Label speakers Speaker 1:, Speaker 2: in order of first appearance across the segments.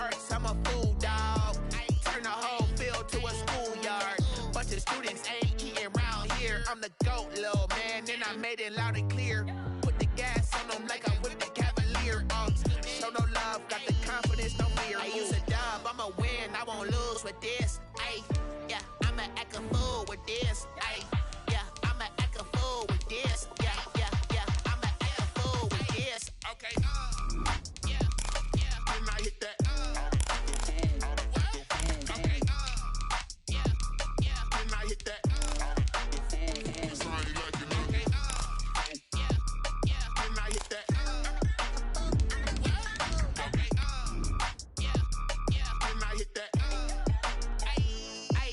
Speaker 1: parks, I'm a fool dog. Turn the whole field to a schoolyard. Bunch of students ain't eating round here. I'm the GOAT, little man, and I made it loud and clear. Put the gas on them like I whipped the Cavalier. Show no love, got the confidence, no fear. I use a dub, I'ma win, I won't lose with this. Ay, yeah, I'ma act a fool with this. Ay, yeah, I'ma act a fool with this. Yeah, yeah, yeah, I'ma act a fool with this. Okay, yeah, yeah, when I hit that. Okay, yeah, yeah, when I hit that. It's how you like it, man. Okay, yeah, yeah, when I hit that. Okay, yeah, yeah, when I hit that. Ay,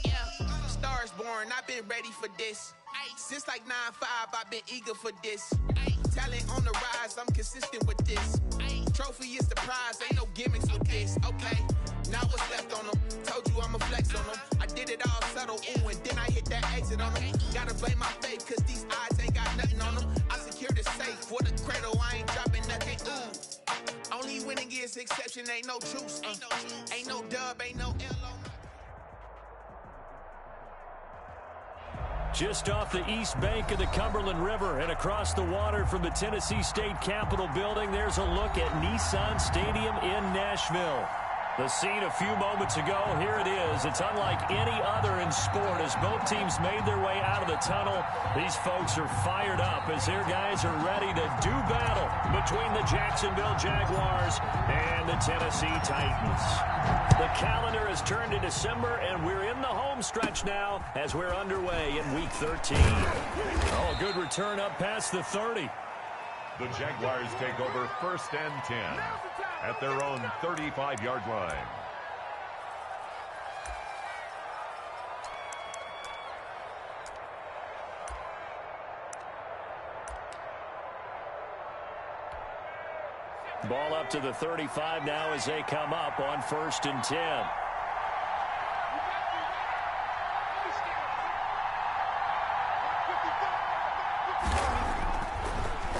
Speaker 1: yeah, Stars born, I've been ready for this. Since like 9-5, I've been eager for this. Talent on the rise, I'm consistent with this. Trophy is the prize, ain't no gimmicks with this. Okay, now what's left on them? Told you I'ma flex on them. I did it all subtle, ooh, and then I hit that exit on them. Gotta blame my faith, cause these eyes ain't got nothing on them. I secure the safe for the cradle, I ain't dropping nothing, ooh. Only winning is exception, ain't no truce. Ain't no dub, ain't no L on my...
Speaker 2: Just off the east bank of the Cumberland River and across the water from the Tennessee State Capitol building, there's a look at Nissan Stadium in Nashville. The scene a few moments ago, here it is. It's unlike any other in sport as both teams made their way out of the tunnel. These folks are fired up as their guys are ready to do battle between the Jacksonville Jaguars and the Tennessee Titans. The calendar has turned to December, and we're in the home stretch now as we're underway in Week 13. Oh, a good return up past the 30.
Speaker 3: The Jaguars take over 1st and 10 at their own 35-yard line.
Speaker 2: Ball up to the 35 now as they come up on 1st and 10.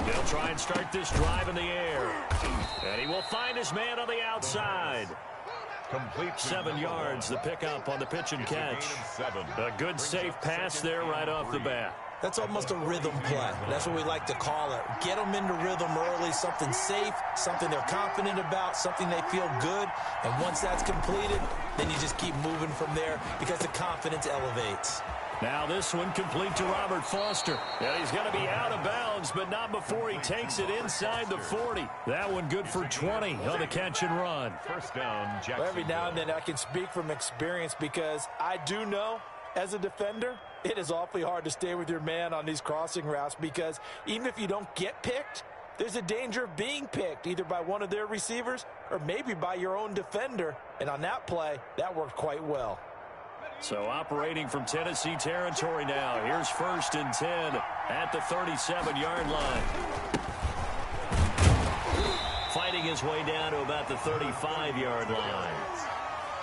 Speaker 2: They'll try and start this drive in the air. And he will find his man on the outside.
Speaker 3: Complete
Speaker 2: 7 yards, the pickup on the pitch and catch. A good safe pass there right off the bat.
Speaker 4: That's almost a rhythm play. That's what we like to call it. Get them into rhythm early, something safe, something they're confident about, something they feel good. And once that's completed, then you just keep moving from there because the confidence elevates.
Speaker 2: Now this one complete to Robert Foster. And he's going to be out of bounds, but not before he takes it inside the 40. That one good for 20 on the catch and run.
Speaker 3: First down, Jacksonville.
Speaker 4: Well, every now and then I can speak from experience because I do know, as a defender, it is awfully hard to stay with your man on these crossing routes because even if you don't get picked, there's a danger of being picked either by one of their receivers or maybe by your own defender. And on that play, that worked quite well.
Speaker 2: So operating from Tennessee territory now. Here's 1st and 10 at the 37-yard line. Fighting his way down to about the 35-yard line.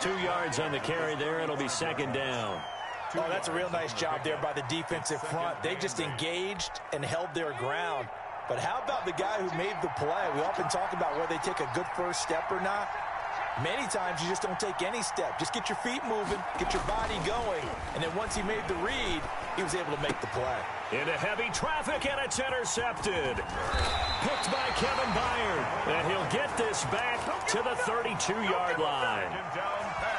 Speaker 2: 2 yards on the carry there. It'll be 2nd down.
Speaker 4: Oh, that's a real nice job there by the defensive front. They just engaged and held their ground. But how about the guy who made the play? We often talk about whether they take a good first step or not. Many times you just don't take any step. Just get your feet moving, get your body going. And then once he made the read, he was able to make the play.
Speaker 2: Into heavy traffic, and it's intercepted. Picked by Kevin Byard. And he'll get this back to the 32-yard line.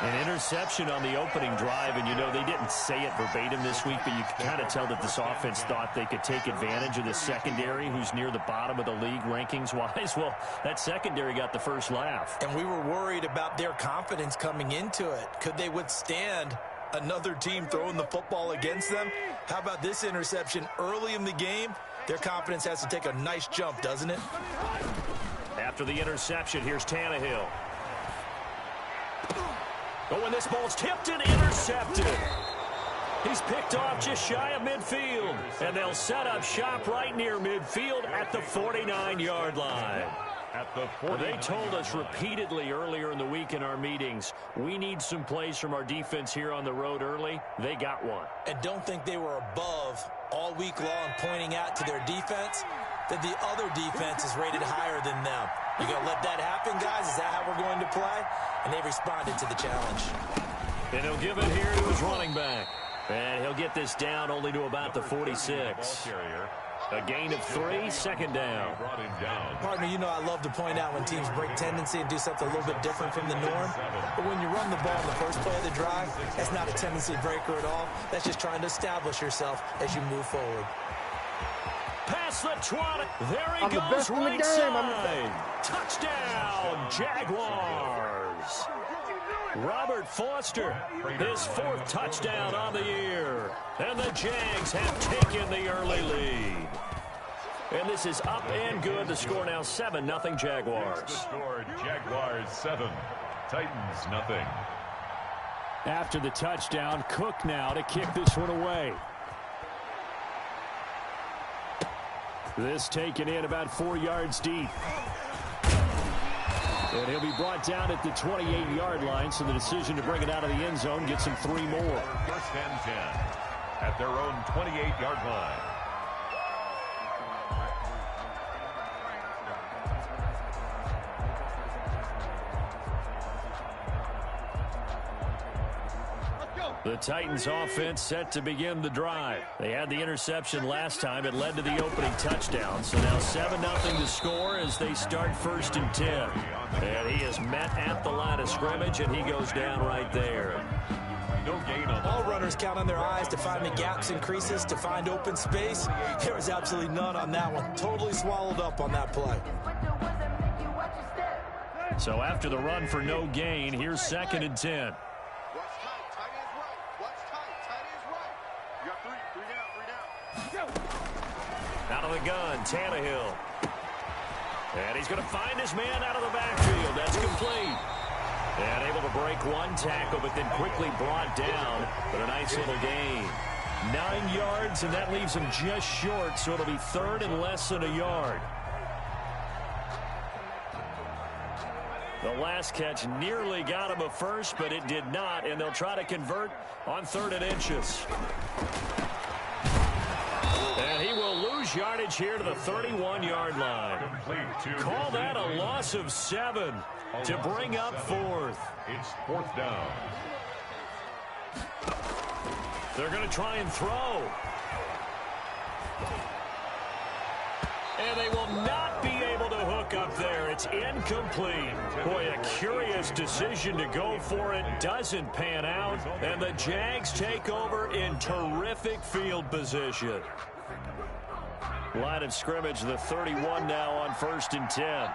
Speaker 2: An interception on the opening drive, and you know they didn't say it verbatim this week, but you can kind of tell that this offense thought they could take advantage of the secondary, who's near the bottom of the league rankings-wise. Well, that secondary got the first laugh.
Speaker 4: And we were worried about their confidence coming into it. Could they withstand another team throwing the football against them? How about this interception early in the game? Their confidence has to take a nice jump, doesn't it?
Speaker 2: After the interception, here's Tannehill. Oh, and this ball's tipped and intercepted. He's picked off just shy of midfield. And they'll set up shop right near midfield at the 49-yard line. They told us repeatedly earlier in the week in our meetings, we need some plays from our defense here on the road early. They got one.
Speaker 4: And don't think they were above all week long pointing out to their defense. that the other defense is rated higher than them. You going to let that happen, guys? Is that how we're going to play? And they responded to the challenge.
Speaker 2: And he'll give it here to his running back. And he'll get this down only to about the 46. A gain of 3, second down.
Speaker 4: Partner, you know I love to point out when teams break tendency and do something a little bit different from the norm. But when you run the ball in the first play of the drive, that's not a tendency breaker at all. That's just trying to establish yourself as you move forward.
Speaker 2: Past the 20. There he goes, right side. Touchdown, Jaguars. Robert Foster, his 4th touchdown on the year. And the Jags have taken the early lead. And this is up and good. The score now 7-0 Jaguars.
Speaker 3: The score, Jaguars 7, Titans nothing.
Speaker 2: After the touchdown, Cook now to kick this one away. This taken in about 4 yards deep. And he'll be brought down at the 28-yard line, so the decision to bring it out of the end zone gets him 3 more.
Speaker 3: First and 10 at their own 28-yard line.
Speaker 2: The Titans offense set to begin the drive. They had the interception last time. It led to the opening touchdown. So now 7-0 to score as they start 1st and 10. And he is met at the line of scrimmage, and he goes down right there.
Speaker 3: No gain on
Speaker 4: all runners count on their eyes to find the gaps and creases, to find open space. There was absolutely none on that one. Totally swallowed up on that play.
Speaker 2: So after the run for no gain, here's 2nd and 10. Out of the gun, Tannehill. And he's going to find his man out of the backfield. That's complete. And able to break one tackle, but then quickly brought down. But a nice little gain. 9 yards, and that leaves him just short, so it'll be 3rd and less than a yard. The last catch nearly got him a first, but it did not, and they'll try to convert on 3rd and inches. And he will lose yardage here to the 31-yard line. Call that a loss of 7 to bring up 4th.
Speaker 3: It's 4th down.
Speaker 2: They're going to try and throw. And they will not be able to hook up there. It's incomplete. Boy, a curious decision to go for it. Doesn't pan out. And the Jags take over in terrific field position. Line of scrimmage, the 31 now on 1st and 10.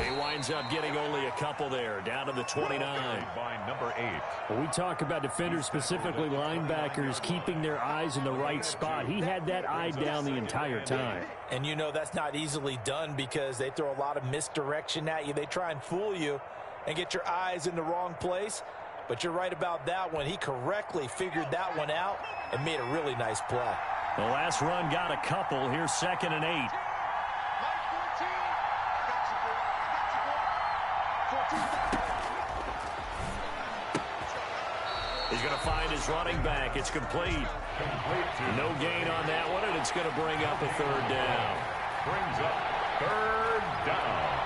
Speaker 2: He winds up getting only a couple there, down to the 29.
Speaker 3: By number 8.
Speaker 2: When we talk about defenders, specifically linebackers, keeping their eyes in the right spot, he had that eye down the entire time.
Speaker 4: And you know that's not easily done because they throw a lot of misdirection at you. They try and fool you and get your eyes in the wrong place. But you're right about that one. He correctly figured that one out and made a really nice play.
Speaker 2: The last run got a couple. Here's 2nd and 8. He's going to find his running back. It's complete. No gain on that one, and it's going to bring up a 3rd down.
Speaker 3: Brings up 3rd down.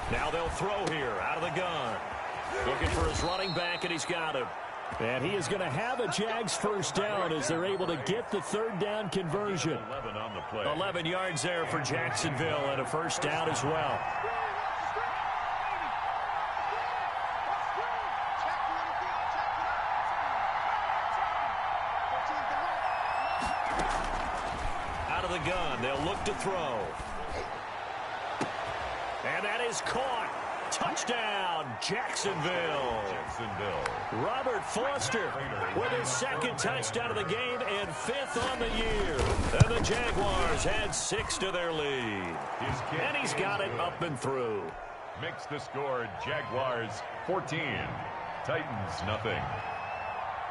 Speaker 2: Now they'll throw here out of the gun. Looking for his running back, and he's got him. And he is going to have a Jags 1st down as they're able to get the 3rd down conversion.
Speaker 3: 11 on the play.
Speaker 2: 11 yards there for Jacksonville and a 1st down as well. Out of the gun, they'll look to throw. And that is caught. Touchdown, Jacksonville. Robert Foster with his 2nd touchdown of the game and 5th on the year. And the Jaguars had 6 to their lead. And he's got it up and through.
Speaker 3: Makes the score Jaguars 14, Titans nothing.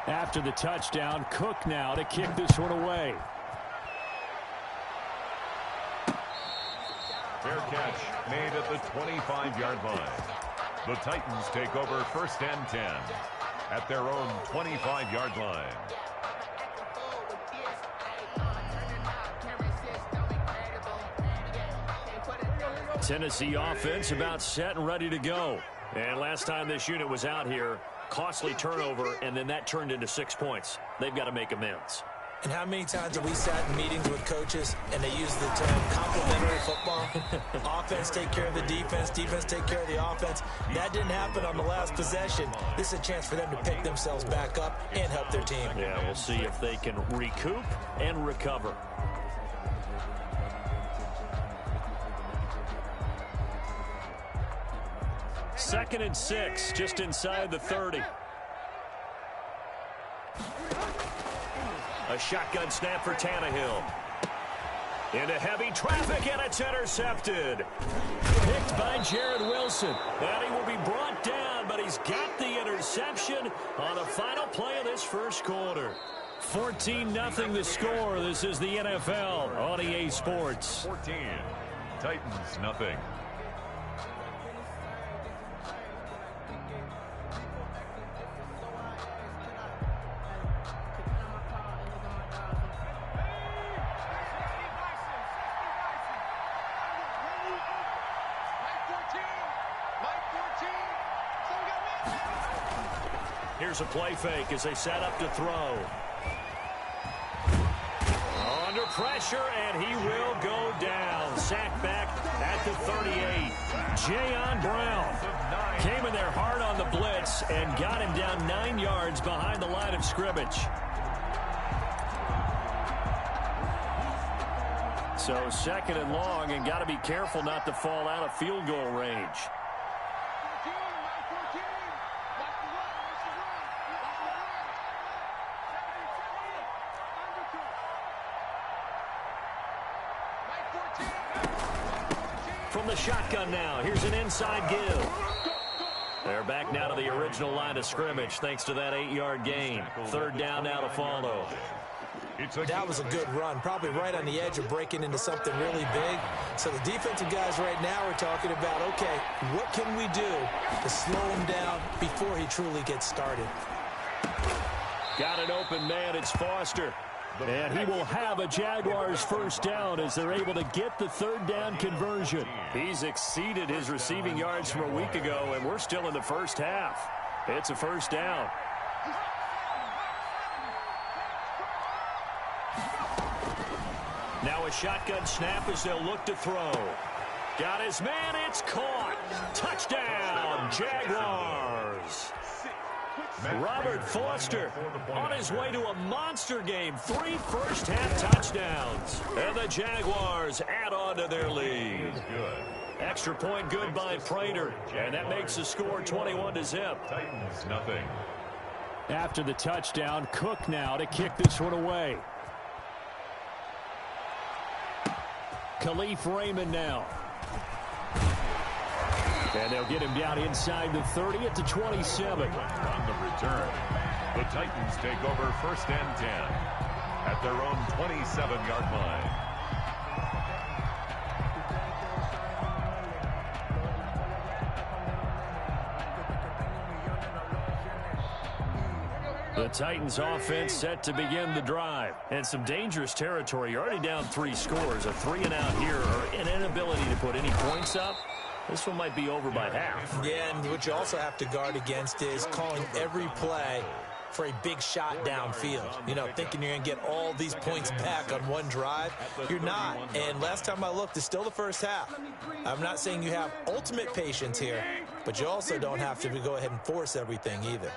Speaker 2: After the touchdown, Cook now to kick this one away.
Speaker 3: Fair catch made at the 25-yard line. The Titans take over 1st and 10 at their own 25-yard line.
Speaker 2: Tennessee offense about set and ready to go. And last time this unit was out here, costly turnover, and then that turned into 6 points. They've got to make amends.
Speaker 4: And how many times have we sat in meetings with coaches and they use the term complementary football? Offense take care of the defense, defense take care of the offense. That didn't happen on the last possession. This is a chance for them to pick themselves back up and help their team.
Speaker 2: Yeah, we'll see if they can recoup and recover. Second and 6, just inside the 30. A shotgun snap for Tannehill. Into heavy traffic, and it's intercepted. Picked by Jared Wilson. And he will be brought down, but he's got the interception on the final play of this first quarter. 14-0 the score. This is the NFL on EA Sports.
Speaker 3: 14. Titans nothing.
Speaker 2: Here's a play fake as they set up to throw. Under pressure, and he will go down. Sacked back at the 38. Jayon Brown came in there hard on the blitz and got him down 9 yards behind the line of scrimmage. So second and long, and got to be careful not to fall out of field goal range. From the shotgun now, here's an inside give. They're back now to the original line of scrimmage thanks to that 8-yard gain. Third down now to follow.
Speaker 4: That was a good run, probably right on the edge of breaking into something really big. So the defensive guys right now are talking about, okay, what can we do to slow him down before he truly gets started?
Speaker 2: Got an open man, it's Foster. And he will have a Jaguars first down as they're able to get the third down conversion. He's exceeded his receiving yards from a week ago, and we're still in the first half. It's a first down. Now a shotgun snap as they'll look to throw. Got his man, it's caught. Touchdown, Jaguars. Robert Foster on his way to a monster game. 3 first-half touchdowns. And the Jaguars add on to their lead. Extra point good by Prater. And that makes the score 21-0.
Speaker 3: Titans nothing.
Speaker 2: After the touchdown, Cook now to kick this one away. Khalif Raymond now. And they'll get him down inside the 30 at the 27.
Speaker 3: On the return, the Titans take over 1st and 10 at their own 27-yard line.
Speaker 2: The Titans offense set to begin the drive. And some dangerous territory. You're already down 3 scores. A 3-and-out here or an inability to put any points up. This one might be over by half.
Speaker 4: Yeah, and what you also have to guard against is calling every play for a big shot downfield. You know, thinking you're going to get all these points back on one drive. You're not. And last time I looked, it's still the first half. I'm not saying you have ultimate patience here, but you also don't have to go ahead and force everything either.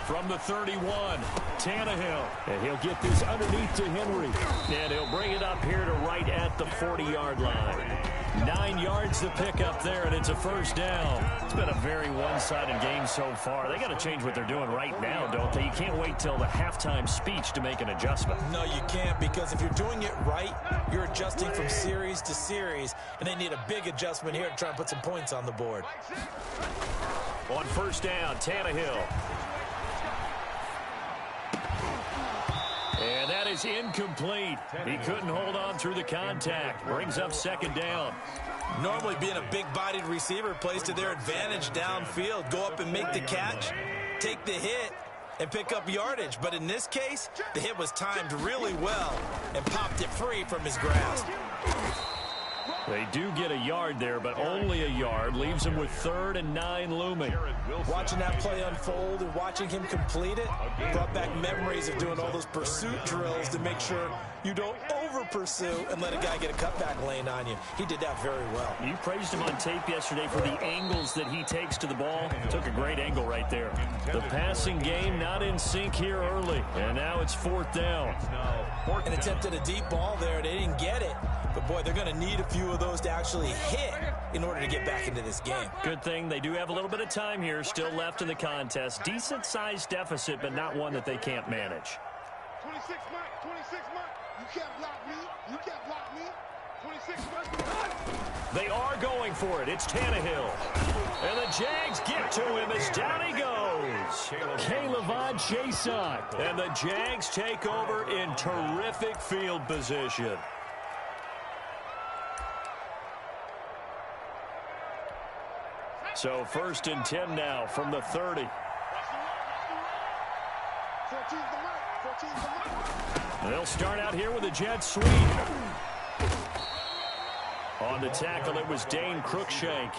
Speaker 2: From the 31, Tannehill. And he'll get this underneath to Henry. And he'll bring it up here to right at the 40-yard line. 9 yards to pick up there, and it's a first down. It's been a very one-sided game so far. They got to change what they're doing right now, don't they? You can't wait till the halftime speech to make an adjustment.
Speaker 4: No, you can't, because if you're doing it right, you're adjusting from series to series, and they need a big adjustment here to try and put some points on the board.
Speaker 2: On first down, Tannehill. And that is incomplete. He couldn't hold on through the contact. Brings up second down.
Speaker 4: Normally being a big-bodied receiver plays to their advantage downfield. Go up and make the catch, take the hit, and pick up yardage. But in this case, the hit was timed really well and popped it free from his grasp.
Speaker 2: They do get a yard there, but only a yard. Leaves them with 3rd and 9 looming.
Speaker 4: Watching that play unfold and watching him complete it brought back memories of doing all those pursuit drills to make sure you don't over-pursue and let a guy get a cutback lane on you. He did that very well.
Speaker 2: You praised him on tape yesterday for the angles that he takes to the ball. Took a great angle right there. The passing game not in sync here early, and now it's 4th down.
Speaker 4: And attempted a deep ball there. They didn't get it. But, boy, they're going to need a few of those to actually hit in order to get back into this game.
Speaker 2: Good thing they do have a little bit of time here still left in the contest. Decent-sized deficit, but not one that they can't manage.
Speaker 5: 26 Mike, 26 Mike. You can't block me. You can't block me. 26 Mike.
Speaker 2: They are going for it. It's Tannehill. And the Jags get to him as down he goes. KellyLambert15's. And the Jags take over in terrific field position. So 1st and 10 now from the 30. They'll start out here with a jet sweep. On the tackle, it was Dane Cruikshank.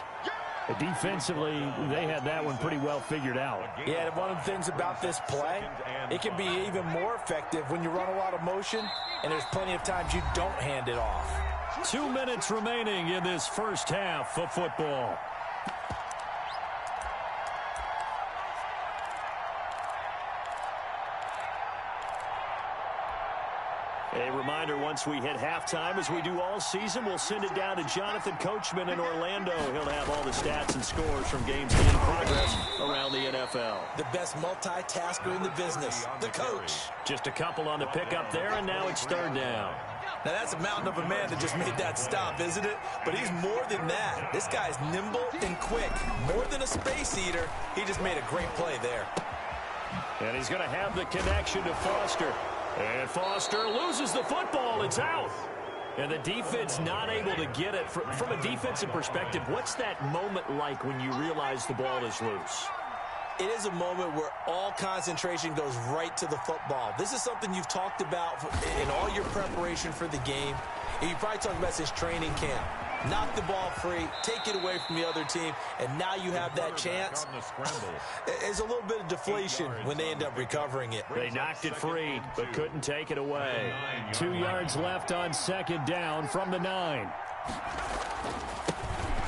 Speaker 2: Defensively, they had that one pretty well figured out.
Speaker 4: Yeah, one of the things about this play, it can be even more effective when you run a lot of motion, and there's plenty of times you don't hand it off.
Speaker 2: 2 minutes remaining in this first half of football. A reminder, once we hit halftime, as we do all season, we'll send it down to Jonathan Coachman in Orlando. He'll have all the stats and scores from games in progress around the NFL.
Speaker 4: The best multitasker in the business, the coach.
Speaker 2: Just a couple on the pickup there, and now it's 3rd down.
Speaker 4: Now, that's a mountain of a man that just made that stop, isn't it? But he's more than that. This guy's nimble and quick. More than a space eater, he just made a great play there.
Speaker 2: And he's going to have the connection to Foster. And Foster loses the football. It's out. And the defense not able to get it. From a defensive perspective, what's that moment like when you realize the ball is loose?
Speaker 4: It is a moment where all concentration goes right to the football. This is something you've talked about in all your preparation for the game. And you probably talked about since training camp. Knock the ball free, take it away from the other team, and now you have that chance. There's a little bit of deflation when they end up recovering it.
Speaker 2: They knocked it free, but couldn't take it away. 2 yards left on 2nd down from the 9.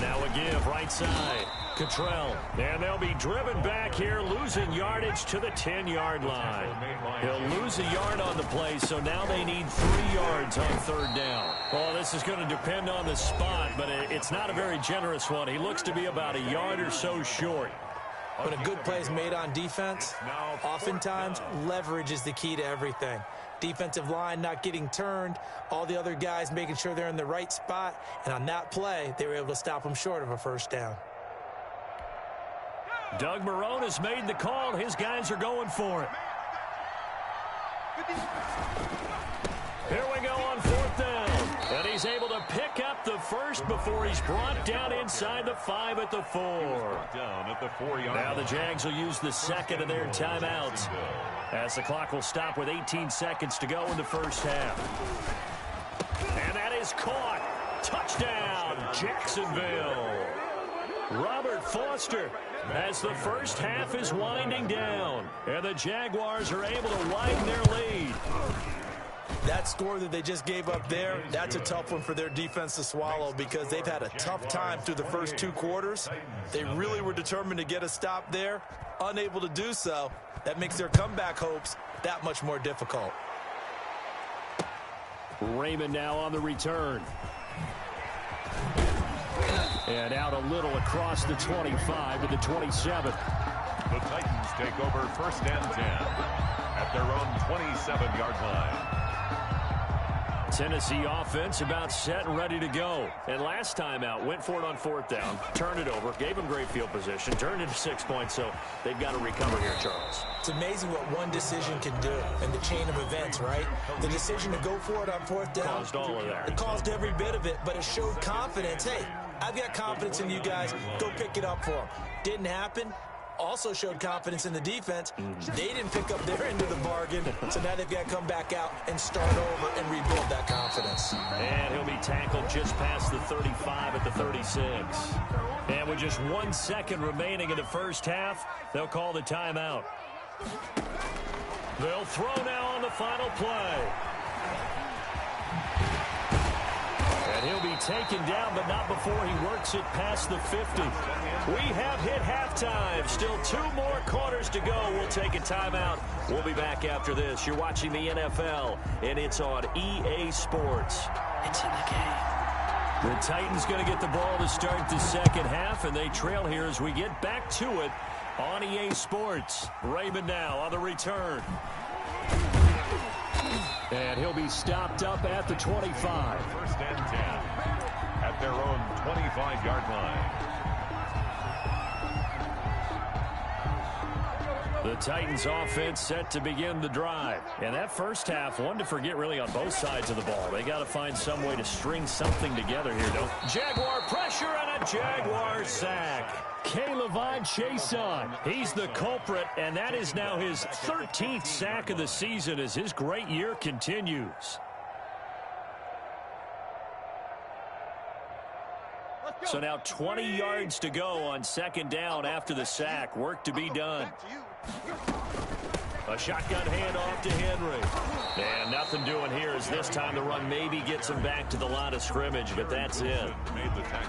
Speaker 2: Now a give right side. Cottrell. And they'll be driven back here, losing yardage to the 10-yard line. He'll lose a yard on the play, so now they need 3 yards on 3rd down. Well, this is going to depend on the spot, but it's not a very generous one. He looks to be about a yard or so short.
Speaker 4: When a good play is made on defense, oftentimes leverage is the key to everything. Defensive line not getting turned, all the other guys making sure they're in the right spot, and on that play, they were able to stop them short of a 1st down.
Speaker 2: Doug Marrone has made the call. His guys are going for it. Here we go on 4th down. And he's able to pick up the first before he's brought down inside the 5 at the 4. Now the Jags will use the 2nd of their timeouts, as the clock will stop with 18 seconds to go in the first half. And that is caught. Touchdown, Jacksonville. Robert Foster, as the first half is winding down, and the Jaguars are able to widen their lead.
Speaker 4: That score that they just gave up there, that's a tough one for their defense to swallow because they've had a tough time through the first 2 quarters. They really were determined to get a stop there, unable to do so. That makes their comeback hopes that much more difficult.
Speaker 2: Raymond now on the return. And out a little across the 25 to the 27.
Speaker 3: The Titans take over 1st and 10 at their own 27-yard line.
Speaker 2: Tennessee offense about set and ready to go. And last time out, went for it on 4th down, turned it over, gave them great field position, turned into 6 points, so they've got to recover here, Charles.
Speaker 4: It's amazing what one decision can do in the chain of events, right? The decision to go for it on 4th down.
Speaker 2: Caused all of that.
Speaker 4: It caused every bit of it, but it showed confidence. Hey, I've got confidence in you guys. Go pick it up for them. Didn't happen. Also showed confidence in the defense. They didn't pick up their end of the bargain, so now they've got to come back out and start over and rebuild that confidence.
Speaker 2: And he'll be tackled just past the 35 at the 36. And with just 1 second remaining in the first half, they'll call the timeout. They'll throw now on the final play. And he'll be taken down, but not before he works it past the 50. We have hit halftime. Still 2 more quarters to go. We'll take a timeout. We'll be back after this. You're watching the NFL, and it's on EA Sports. It's in the game. The Titans going to get the ball to start the second half, and they trail here as we get back to it on EA Sports. Raymond now on the return. And he'll be stopped up at the 25.
Speaker 3: 1st and 10 at their own 25-yard line.
Speaker 2: The Titans offense set to begin the drive. And that first half, one to forget really on both sides of the ball. They got to find some way to string something together here, don't they? Jaguar pressure and a Jaguar sack. KellyLambert15's. He's the culprit, and that is now his 13th sack of the season as his great year continues. So now 20 yards to go on 2nd down after the sack. Work to be done. A shotgun handoff to Henry. And nothing doing here as this time the run maybe gets him back to the line of scrimmage, but that's it.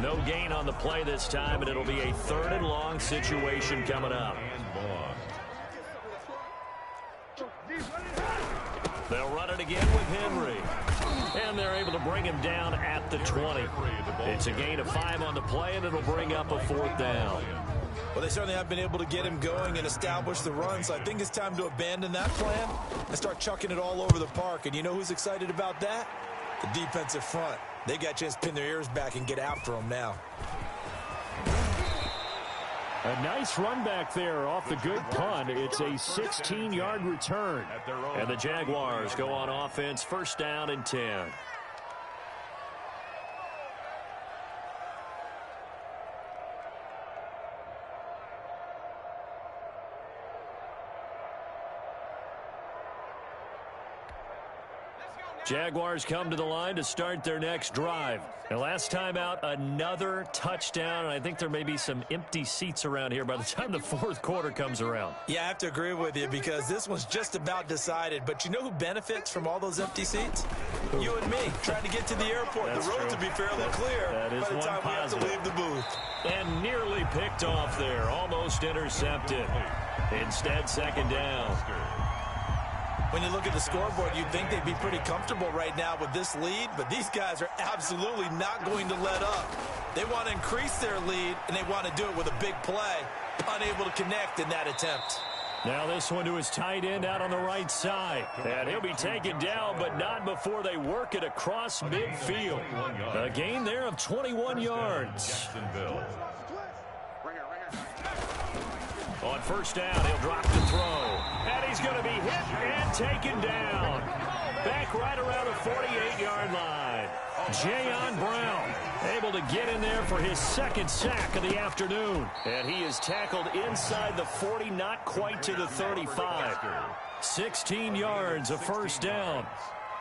Speaker 2: No gain on the play this time, and it'll be a 3rd and long situation coming up. They'll run it again with Henry. And they're able to bring him down at the 20. It's a gain of 5 on the play, and it'll bring up a 4th down.
Speaker 4: Well, they certainly have been able to get him going and establish the run, so I think it's time to abandon that plan and start chucking it all over the park. And you know who's excited about that? The defensive front. They got a chance to pin their ears back and get after him now.
Speaker 2: A nice run back there off the good punt. It's a 16-yard return. And the Jaguars go on offense, 1st down and 10. Jaguars come to the line to start their next drive. And last time out, another touchdown. And I think there may be some empty seats around here by the time the 4th quarter comes around.
Speaker 4: Yeah, I have to agree with you because this one's just about decided. But you know who benefits from all those empty seats? You and me, trying to get to the airport.
Speaker 2: That's
Speaker 4: the road
Speaker 2: true.
Speaker 4: to be fairly clear
Speaker 2: that is
Speaker 4: by the time
Speaker 2: positive.
Speaker 4: we have to leave the booth.
Speaker 2: And nearly picked off there. Almost intercepted. Instead, 2nd down.
Speaker 4: When you look at the scoreboard, you'd think they'd be pretty comfortable right now with this lead, but these guys are absolutely not going to let up. They want to increase their lead, and they want to do it with a big play. Unable to connect in that attempt.
Speaker 2: Now this one to his tight end out on the right side. And he'll be taken down, but not before they work it across midfield. A gain there of 21 yards. On 1st down, he'll drop to throw. And he's going to be hit and taken down. Back right around the 48-yard line. Jayon Brown able to get in there for his 2nd sack of the afternoon. And he is tackled inside the 40, not quite to the 35. 16 yards, a 1st down.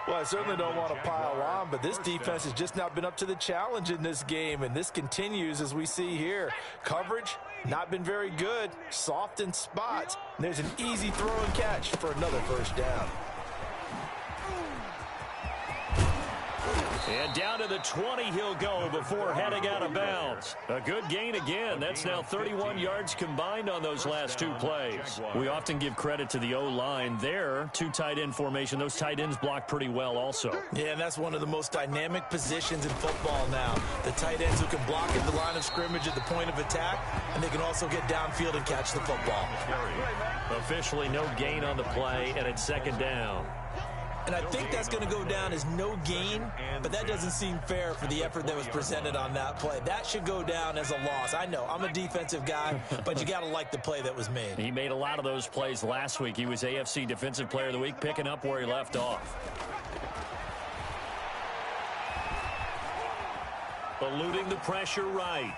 Speaker 4: Well, I certainly don't want to pile on, but this defense has just not been up to the challenge in this game, and this continues as we see here. Coverage, not been very good, soft in spots. And there's an easy throw and catch for another 1st down.
Speaker 2: And down to the 20 he'll go before heading out of bounds. A good gain again. That's now 31 yards combined on those last 2 plays. We often give credit to the O-line there. 2 tight end formation. Those tight ends block pretty well also.
Speaker 4: Yeah, and that's one of the most dynamic positions in football now. The tight ends who can block at the line of scrimmage at the point of attack, and they can also get downfield and catch the football.
Speaker 2: Officially no gain on the play, and it's 2nd down.
Speaker 4: And I think that's going to go down as no gain, but that doesn't seem fair for the effort that was presented on that play. That should go down as a loss. I know, I'm a defensive guy, but you got to like the play that was made.
Speaker 2: He made a lot of those plays last week. He was AFC Defensive Player of the Week, picking up where he left off. Eluding the pressure right.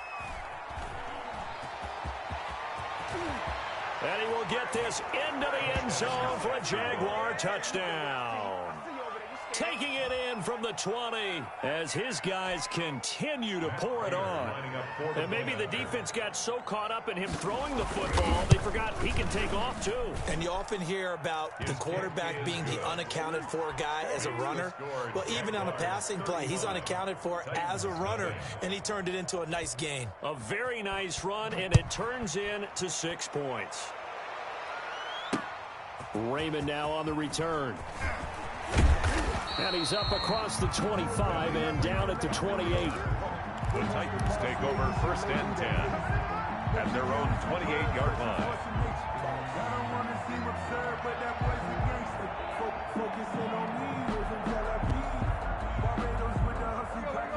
Speaker 2: And he will get this into the end zone for a Jaguar touchdown. Taking it in from the 20 as his guys continue to pour it on. And maybe the defense got so caught up in him throwing the football, they forgot he can take off too.
Speaker 4: And you often hear about the quarterback being the unaccounted for guy as a runner. Well, even on a passing play, he's unaccounted for as a runner, and he turned it into a nice gain.
Speaker 2: A very nice run, and it turns into 6 points. Raymond now on the return. And he's up across the 25 and down at the 28.
Speaker 3: The Titans take over 1st and 10 at their own 28-yard line.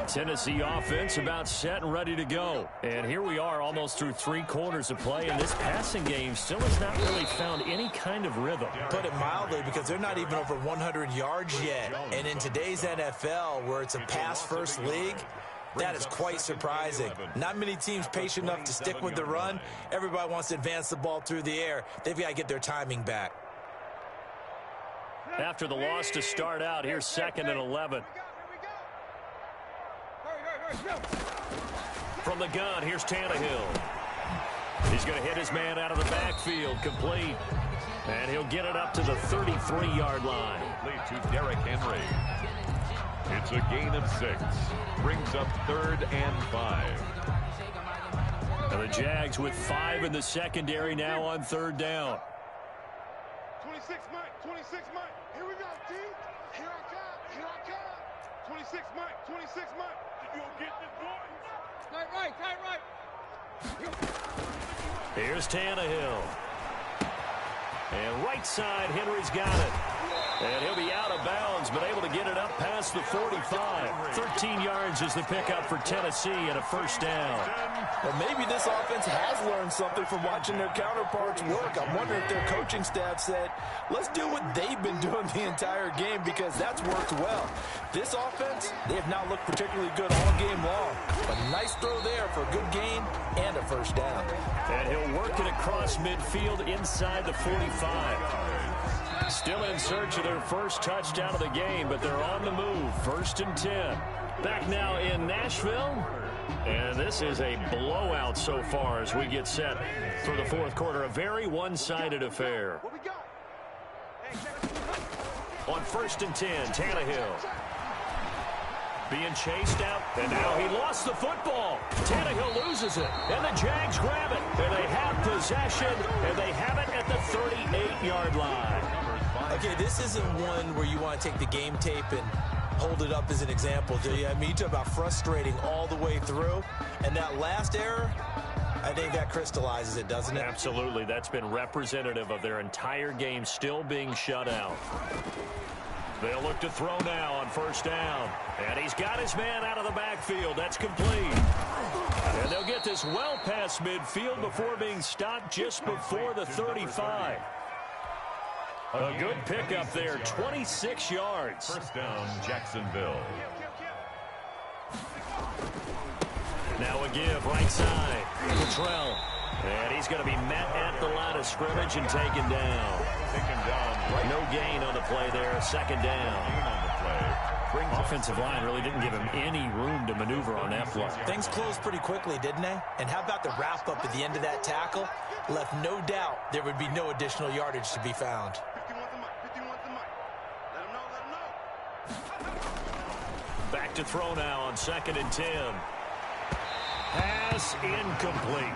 Speaker 2: Tennessee offense about set and ready to go. And here we are almost through 3 quarters of play, and this passing game still has not really found any kind of rhythm.
Speaker 4: Put it mildly, because they're not even over 100 yards yet. And in today's NFL, where it's a pass-first league, that is quite surprising. Not many teams patient enough to stick with the run. Everybody wants to advance the ball through the air. They've got to get their timing back.
Speaker 2: After the loss to start out, here's 2nd and 11. From the gun, here's Tannehill. He's going to hit his man out of the backfield, complete. And he'll get it up to the 33-yard line.
Speaker 3: Complete to Derrick Henry. It's a gain of 6. Brings up 3rd and 5.
Speaker 2: And the Jags with 5 in the secondary now on 3rd down.
Speaker 5: 26 Mike, 26 Mike. Here we go, T. Here I come, here I come. 26 Mike, 26 Mike. You gonna get this boy? Tight right.
Speaker 2: Here's Tannehill. And right side, Henry's got it. And he'll be out of bounds, but able to get it up past the 45. 13 yards is the pickup for Tennessee and a 1st down.
Speaker 4: Well, maybe this offense has learned something from watching their counterparts work. I'm wondering if their coaching staff said, let's do what they've been doing the entire game, because that's worked well. This offense, they have not looked particularly good all game long. But nice throw there for a good gain and a 1st down.
Speaker 2: And he'll work it across midfield inside the 45. Still in search of their first touchdown of the game, but they're on the move. 1st and 10. Back now in Nashville. And this is a blowout so far as we get set for the 4th quarter. A very one-sided affair. On 1st and 10, Tannehill. Being chased out, and now he lost the football. Tannehill loses it, and the Jags grab it. And they have possession, and they have it at the 38-yard line.
Speaker 4: Okay, this isn't one where you want to take the game tape and hold it up as an example, do you? I mean, you talk about frustrating all the way through, and that last error, I think that crystallizes it, doesn't it?
Speaker 2: Absolutely. That's been representative of their entire game still being shut out. They'll look to throw now on 1st down. And he's got his man out of the backfield. That's complete. And they'll get this well past midfield before being stopped just before the 35. A good pickup there, 26 yards.
Speaker 3: 1st down, Jacksonville.
Speaker 2: Now a give, right side. Cottrell. And he's going to be met at the line of scrimmage and taken down.
Speaker 3: Right.
Speaker 2: No gain on the play there, 2nd down. Offensive line really didn't give him any room to maneuver on that play.
Speaker 4: Things closed pretty quickly, didn't they? And how about the wrap-up at the end of that tackle? Left no doubt there would be no additional yardage to be found.
Speaker 5: 51 to Mike. Let him know.
Speaker 2: Back to throw now on 2nd and 10. Pass incomplete.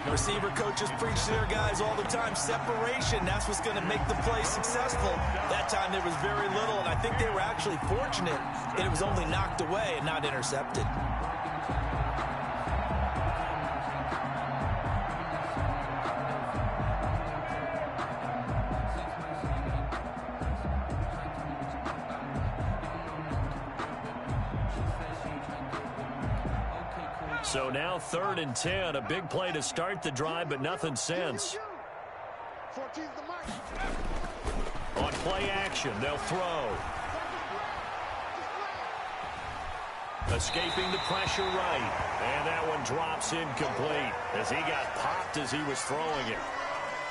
Speaker 4: Receiver coaches preach to their guys all the time. Separation, that's what's going to make the play successful. That time there was very little, and I think they were actually fortunate that it was only knocked away and not intercepted.
Speaker 2: So now 3rd and 10. A big play to start the drive, but nothing since.
Speaker 5: 14's the mic.
Speaker 2: On play action, they'll throw. Escaping the pressure right. And that one drops incomplete as he got popped as he was throwing it.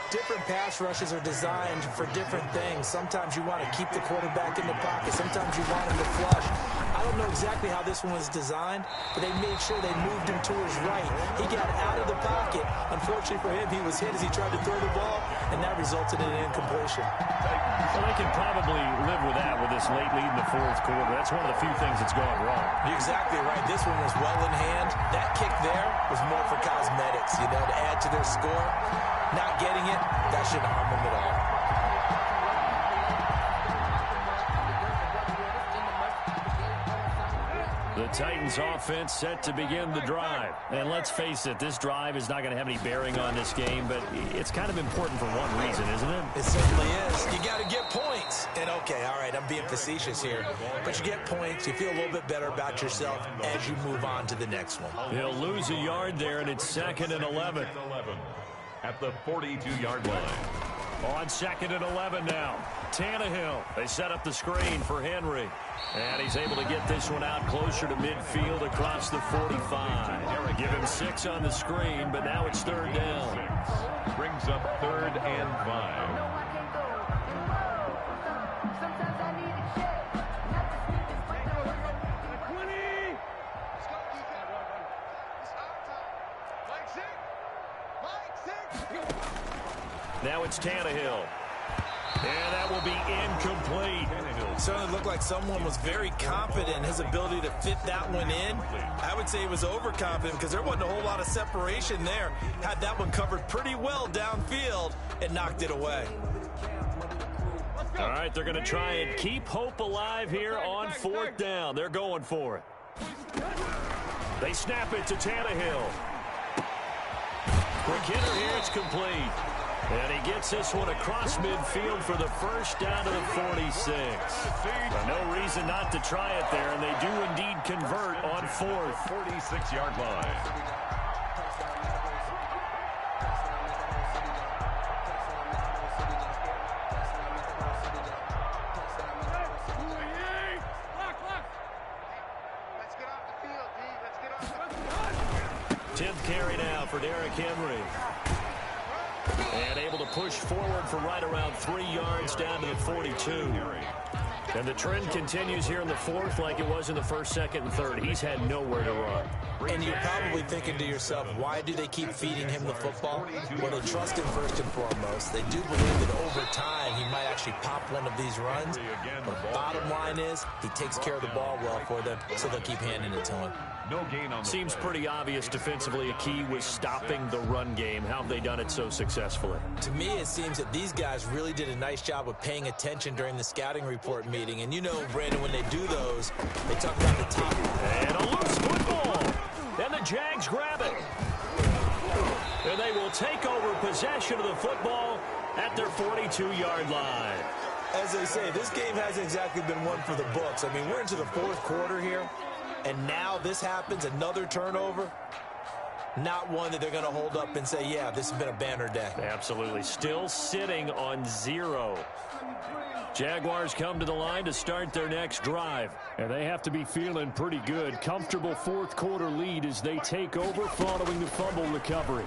Speaker 4: Different pass rushes are designed for different things. Sometimes you want to keep the quarterback in the pocket. Sometimes you want him to flush. I don't know exactly how this one was designed, but they made sure they moved him to his right. He got out of the pocket. Unfortunately for him, he was hit as he tried to throw the ball, and that resulted in an incompletion.
Speaker 2: Well, they can probably live with that with this late lead in the 4th quarter. That's one of the few things that's gone wrong.
Speaker 4: You're exactly right. This one was well in hand. That kick there was more for cosmetics, to add to their score. Not getting it, that shouldn't harm them at all.
Speaker 2: The Titans offense set to begin the drive. And let's face it, this drive is not going to have any bearing on this game, but it's kind of important for one reason, isn't it?
Speaker 4: It certainly is. You got to get points. And okay, all right, I'm being facetious here, but you get points, you feel a little bit better about yourself as you move on to the next one.
Speaker 2: He'll lose a yard there, and it's 2nd and 11.
Speaker 3: At the 42-yard line.
Speaker 2: On 2nd and 11 now. Tannehill. They set up the screen for Henry. And he's able to get this one out closer to midfield across the 45. Give him 6 on the screen, but now it's 3rd down.
Speaker 3: Brings up 3rd and 5.
Speaker 2: Now it's Tannehill. And that will be incomplete.
Speaker 4: Certainly looked like someone was very confident in his ability to fit that one in. I would say he was overconfident because there wasn't a whole lot of separation there. Had that one covered pretty well downfield and knocked it away.
Speaker 2: All right, they're going to try and keep hope alive here on 4th down. They're going for it. They snap it to Tannehill. Quick hitter here, it's complete. And he gets this one across midfield for the first down to the 46. But no reason not to try it there, and they do indeed convert on 4th.
Speaker 3: 46-yard line.
Speaker 5: Let's get off the field, D. Let's get off the field.
Speaker 2: 10th carry now for Derrick Henry. And able to push forward for right around 3 yards down to the 42. And the trend continues here in the 4th like it was in the 1st, 2nd, and 3rd. He's had nowhere to run.
Speaker 4: And you're probably thinking to yourself, why do they keep feeding him the football? Well, they trust him first and foremost. They do believe that over time he might actually pop one of these runs. But the bottom line is he takes care of the ball well for them, so they'll keep handing it to him.
Speaker 3: No gain on the
Speaker 2: Seems
Speaker 3: play.
Speaker 2: pretty obvious defensively a key was stopping the run game. How have they done it so successfully?
Speaker 4: To me, it seems that these guys really did a nice job of paying attention during the scouting report meeting. And you know, Brandon, when they do those, they talk about the top.
Speaker 2: And a loose football. And the Jags grab it. And they will take over possession of the football at their 42-yard line.
Speaker 4: As they say, this game hasn't exactly been one for the books. I mean, we're into the 4th quarter here. And now this happens, another turnover. Not one that they're going to hold up and say, yeah, this has been a banner day.
Speaker 2: Absolutely. Still sitting on 0. Jaguars come to the line to start their next drive. And they have to be feeling pretty good. Comfortable 4th quarter lead as they take over following the fumble recovery.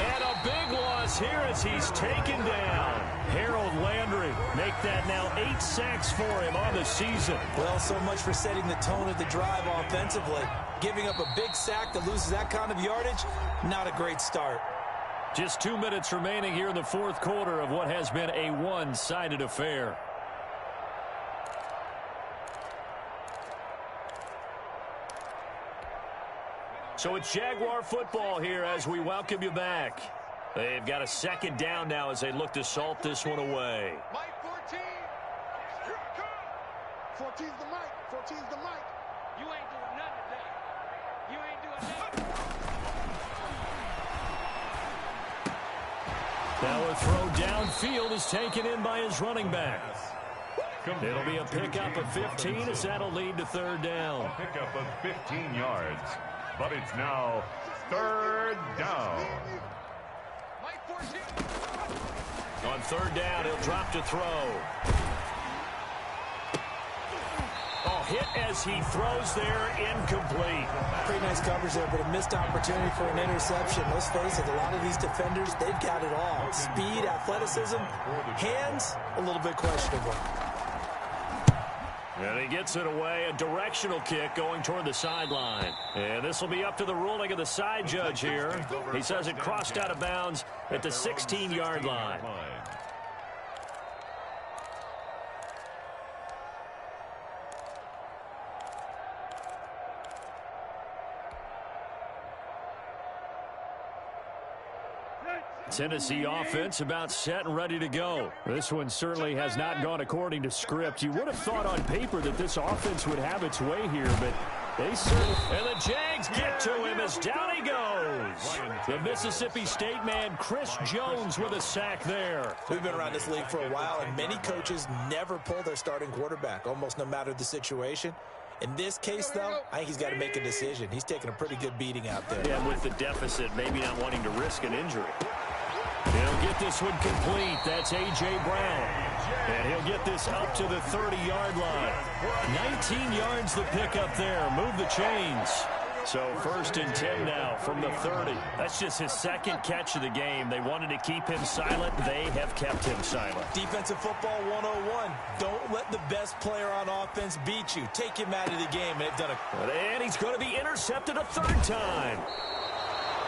Speaker 2: And a big loss here as he's taken down. Harold Landry make that now 8 sacks for him on the season.
Speaker 4: Well, so much for setting the tone of the drive offensively. Giving up a big sack that loses that kind of yardage, not a great start.
Speaker 2: Just 2 minutes remaining here in the 4th quarter of what has been a one-sided affair. So it's Jaguar football here as we welcome you back. They've got a 2nd down now as they look to salt this one away.
Speaker 5: Mike 14. Here I come. 14's the mic. 14's the mic. You ain't doing nothing today. You ain't doing nothing.
Speaker 2: Now a throw downfield is taken in by his running back. It'll be a pickup of 15 as that'll lead to third down.
Speaker 3: A pickup of 15 yards, but it's now third down.
Speaker 2: On third down, he'll drop to throw. Oh, hit as he throws there, incomplete.
Speaker 4: Pretty nice coverage there, but a missed opportunity for an interception. Let's face it, a lot of these defenders, they've got it all. Speed, athleticism, hands, a little bit questionable.
Speaker 2: And he gets it away, a directional kick going toward the sideline. And this will be up to the ruling of the side judge here. He says it crossed out of bounds at the 16-yard line. Tennessee offense about set and ready to go. This one certainly has not gone according to script. You would have thought on paper that this offense would have its way here, but they certainly... And the Jags get to him as down he goes. The Mississippi State man, Chris Jones, with a sack there.
Speaker 4: We've been around this league for a while, and many coaches never pull their starting quarterback, almost no matter the situation. In this case, though, I think he's got to make a decision. He's taking a pretty good beating out there.
Speaker 2: Yeah, with the deficit, maybe not wanting to risk an injury. He'll get this one complete. That's A.J. Brown. And he'll get this up to the 30-yard line. 19 yards the pickup there. Move the chains. So 1st and 10 now from the 30. That's just his second catch of the game. They wanted to keep him silent. They have kept him silent.
Speaker 4: Defensive football 101. Don't let the best player on offense beat you. Take him out of the game. They've done a...
Speaker 2: And he's going to be intercepted a third time.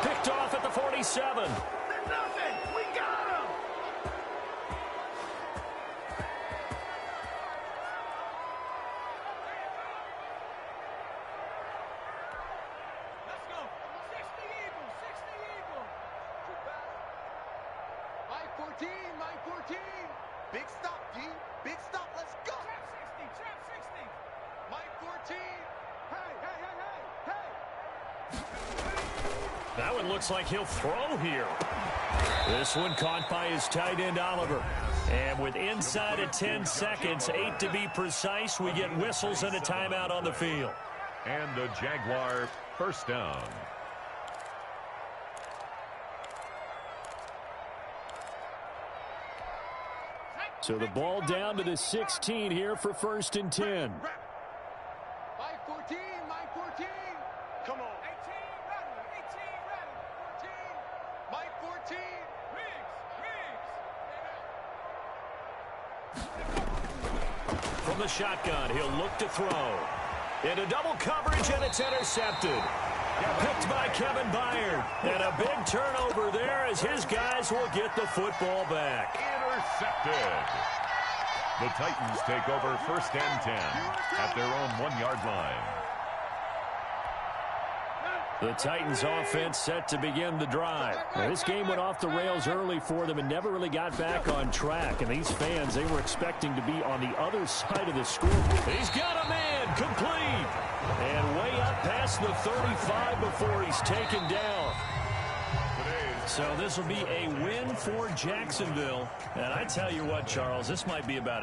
Speaker 2: Picked off at the 47.
Speaker 1: Big stop, D. Big stop. Let's go. Trap 60. Mike 14. Hey.
Speaker 2: That one looks like he'll throw here. This one caught by his tight end, Oliver. And with inside of 10 seconds, 8 to be precise, we get whistles and a timeout on the field.
Speaker 3: And the Jaguar first down.
Speaker 2: So the ball down to the 16 here for 1st and 10.
Speaker 1: Mike 14. Come on. 18 ready. 14. Mike 14. Riggs.
Speaker 2: From the shotgun, he'll look to throw. Into double coverage, and it's intercepted. Picked by Kevin Byard. And a big turnover there as his guys will get the football back.
Speaker 3: Intercepted. The Titans take over 1st and 10 at their own 1-yard line.
Speaker 2: The Titans offense set to begin the drive. Now, this game went off the rails early for them and never really got back on track. And these fans, they were expecting to be on the other side of the scoreboard. He's got a man, complete. And way up past the 35 before he's taken down. So this will be a win for Jacksonville. And I tell you what, Charles, this might be about it.